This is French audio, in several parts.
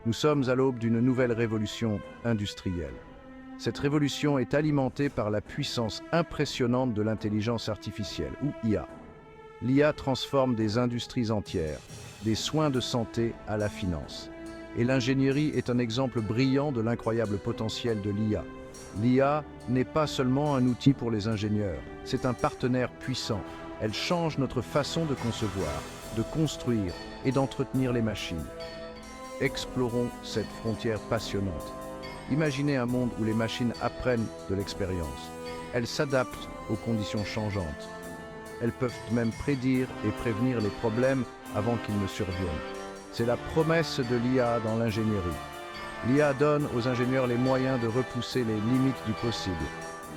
Nous sommes à l'aube d'une nouvelle révolution industrielle. Cette révolution est alimentée par la puissance impressionnante de l'intelligence artificielle, ou IA. L'IA transforme des industries entières, des soins de santé à la finance. Et l'ingénierie est un exemple brillant de l'incroyable potentiel de l'IA. L'IA n'est pas seulement un outil pour les ingénieurs, c'est un partenaire puissant. Elle change notre façon de concevoir, de construire et d'entretenir les machines. Explorons cette frontière passionnante. Imaginez un monde où les machines apprennent de l'expérience. Elles s'adaptent aux conditions changeantes. Elles peuvent même prédire et prévenir les problèmes avant qu'ils ne surviennent. C'est la promesse de l'IA dans l'ingénierie. L'IA donne aux ingénieurs les moyens de repousser les limites du possible.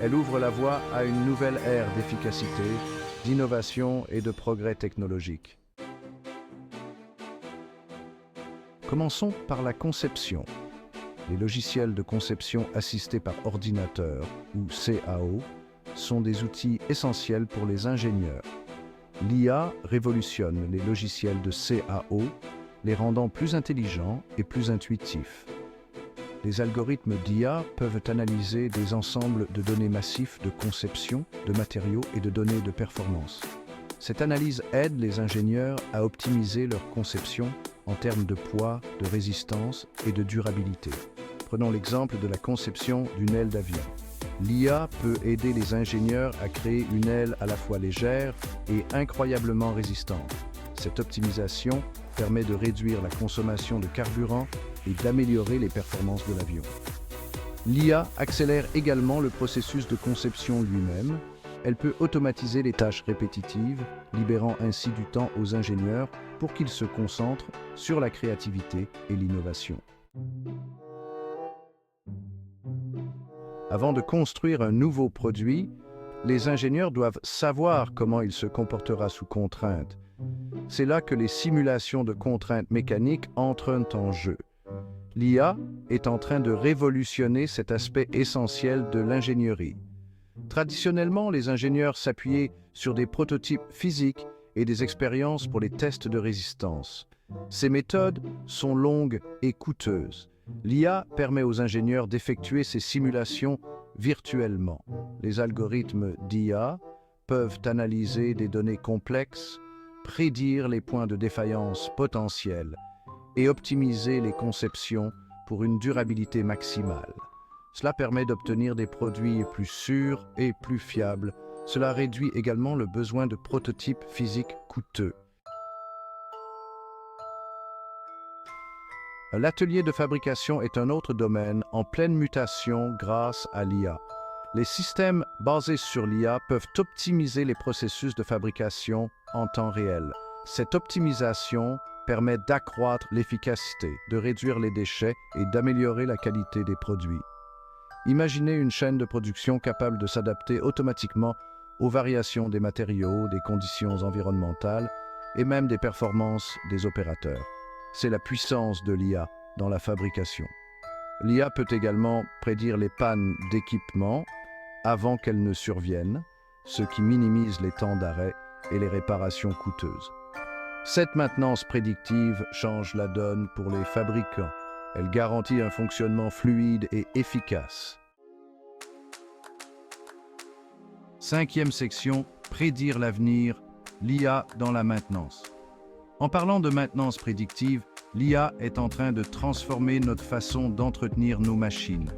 Elle ouvre la voie à une nouvelle ère d'efficacité, d'innovation et de progrès technologique. Commençons par la conception. Les logiciels de conception assistés par ordinateur, ou CAO, sont des outils essentiels pour les ingénieurs. L'IA révolutionne les logiciels de CAO, les rendant plus intelligents et plus intuitifs. Les algorithmes d'IA peuvent analyser des ensembles de données massifs de conception, de matériaux et de données de performance. Cette analyse aide les ingénieurs à optimiser leur conception en termes de poids, de résistance et de durabilité. Prenons l'exemple de la conception d'une aile d'avion. L'IA peut aider les ingénieurs à créer une aile à la fois légère et incroyablement résistante. Cette optimisation permet de réduire la consommation de carburant et d'améliorer les performances de l'avion. L'IA accélère également le processus de conception lui-même. Elle peut automatiser les tâches répétitives, libérant ainsi du temps aux ingénieurs pour qu'ils se concentrent sur la créativité et l'innovation. Avant de construire un nouveau produit, les ingénieurs doivent savoir comment il se comportera sous contrainte. C'est là que les simulations de contraintes mécaniques entrent en jeu. L'IA est en train de révolutionner cet aspect essentiel de l'ingénierie. Traditionnellement, les ingénieurs s'appuyaient sur des prototypes physiques et des expériences pour les tests de résistance. Ces méthodes sont longues et coûteuses. L'IA permet aux ingénieurs d'effectuer ces simulations virtuellement. Les algorithmes d'IA peuvent analyser des données complexes, prédire les points de défaillance potentiels et optimiser les conceptions pour une durabilité maximale. Cela permet d'obtenir des produits plus sûrs et plus fiables. Cela réduit également le besoin de prototypes physiques coûteux. L'atelier de fabrication est un autre domaine en pleine mutation grâce à l'IA. Les systèmes basés sur l'IA peuvent optimiser les processus de fabrication en temps réel. Cette optimisation permet d'accroître l'efficacité, de réduire les déchets et d'améliorer la qualité des produits. Imaginez une chaîne de production capable de s'adapter automatiquement aux variations des matériaux, des conditions environnementales et même des performances des opérateurs. C'est la puissance de l'IA dans la fabrication. L'IA peut également prédire les pannes d'équipement avant qu'elles ne surviennent, ce qui minimise les temps d'arrêt et les réparations coûteuses. Cette maintenance prédictive change la donne pour les fabricants. Elle garantit un fonctionnement fluide et efficace. Cinquième section, prédire l'avenir, l'IA dans la maintenance. En parlant de maintenance prédictive, l'IA est en train de transformer notre façon d'entretenir nos machines.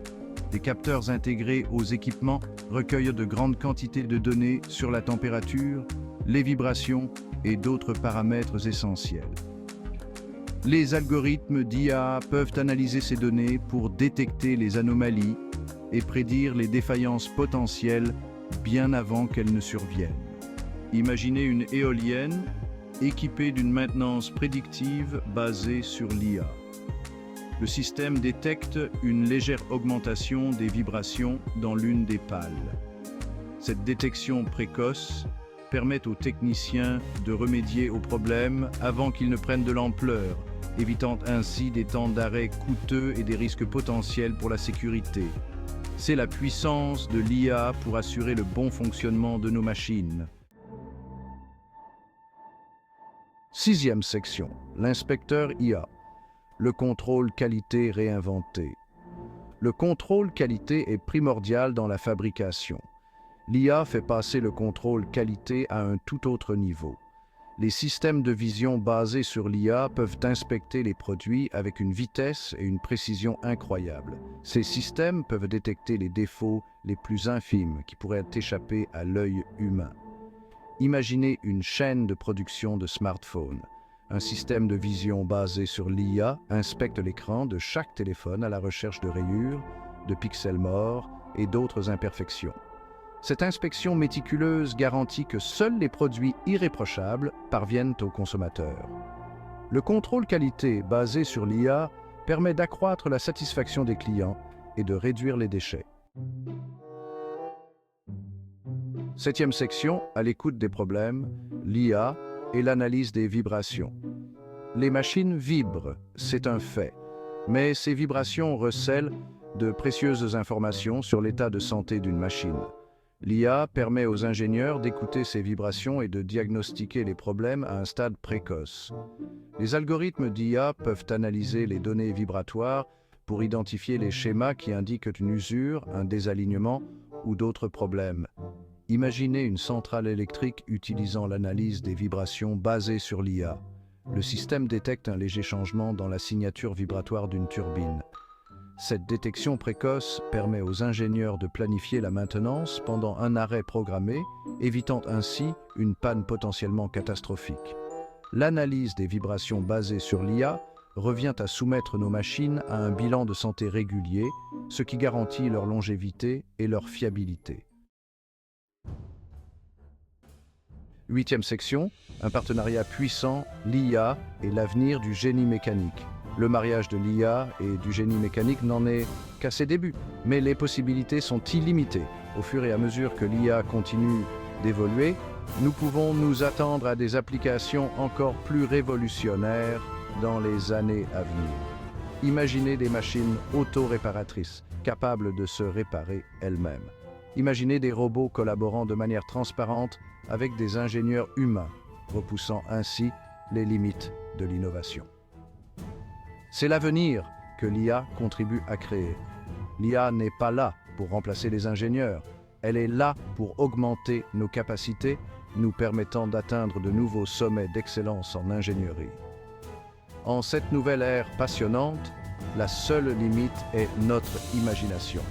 Des capteurs intégrés aux équipements recueillent de grandes quantités de données sur la température, les vibrations et d'autres paramètres essentiels. Les algorithmes d'IA peuvent analyser ces données pour détecter les anomalies et prédire les défaillances potentielles bien avant qu'elles ne surviennent. Imaginez une éolienne équipée d'une maintenance prédictive basée sur l'IA. Le système détecte une légère augmentation des vibrations dans l'une des pales. Cette détection précoce permet aux techniciens de remédier aux problèmes avant qu'ils ne prennent de l'ampleur, évitant ainsi des temps d'arrêt coûteux et des risques potentiels pour la sécurité. C'est la puissance de l'IA pour assurer le bon fonctionnement de nos machines. Sixième section, l'inspecteur IA. le contrôle qualité réinventé. Le contrôle qualité est primordial dans la fabrication. L'IA fait passer le contrôle qualité à un tout autre niveau. Les systèmes de vision basés sur l'IA peuvent inspecter les produits avec une vitesse et une précision incroyables. Ces systèmes peuvent détecter les défauts les plus infimes qui pourraient échapper à l'œil humain. Imaginez une chaîne de production de smartphones. Un système de vision basé sur l'IA inspecte l'écran de chaque téléphone à la recherche de rayures, de pixels morts et d'autres imperfections. Cette inspection méticuleuse garantit que seuls les produits irréprochables parviennent aux consommateurs. Le contrôle qualité basé sur l'IA permet d'accroître la satisfaction des clients et de réduire les déchets. 7e section, à l'écoute des problèmes, l'IA et l'analyse des vibrations. Les machines vibrent, c'est un fait, mais ces vibrations recèlent de précieuses informations sur l'état de santé d'une machine. L'IA permet aux ingénieurs d'écouter ces vibrations et de diagnostiquer les problèmes à un stade précoce. Les algorithmes d'IA peuvent analyser les données vibratoires pour identifier les schémas qui indiquent une usure, un désalignement ou d'autres problèmes. Imaginez une centrale électrique utilisant l'analyse des vibrations basée sur l'IA. Le système détecte un léger changement dans la signature vibratoire d'une turbine. Cette détection précoce permet aux ingénieurs de planifier la maintenance pendant un arrêt programmé, évitant ainsi une panne potentiellement catastrophique. L'analyse des vibrations basée sur l'IA revient à soumettre nos machines à un bilan de santé régulier, ce qui garantit leur longévité et leur fiabilité. 8e section, un partenariat puissant, l'IA et l'avenir du génie mécanique. Le mariage de l'IA et du génie mécanique n'en est qu'à ses débuts, mais les possibilités sont illimitées. Au fur et à mesure que l'IA continue d'évoluer, nous pouvons nous attendre à des applications encore plus révolutionnaires dans les années à venir. Imaginez des machines auto-réparatrices, capables de se réparer elles-mêmes. Imaginez des robots collaborant de manière transparente avec des ingénieurs humains, repoussant ainsi les limites de l'innovation. C'est l'avenir que l'IA contribue à créer. L'IA n'est pas là pour remplacer les ingénieurs, elle est là pour augmenter nos capacités, nous permettant d'atteindre de nouveaux sommets d'excellence en ingénierie. En cette nouvelle ère passionnante, la seule limite est notre imagination.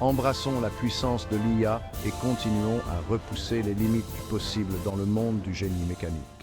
Embrassons la puissance de l'IA et continuons à repousser les limites du possible dans le monde du génie mécanique.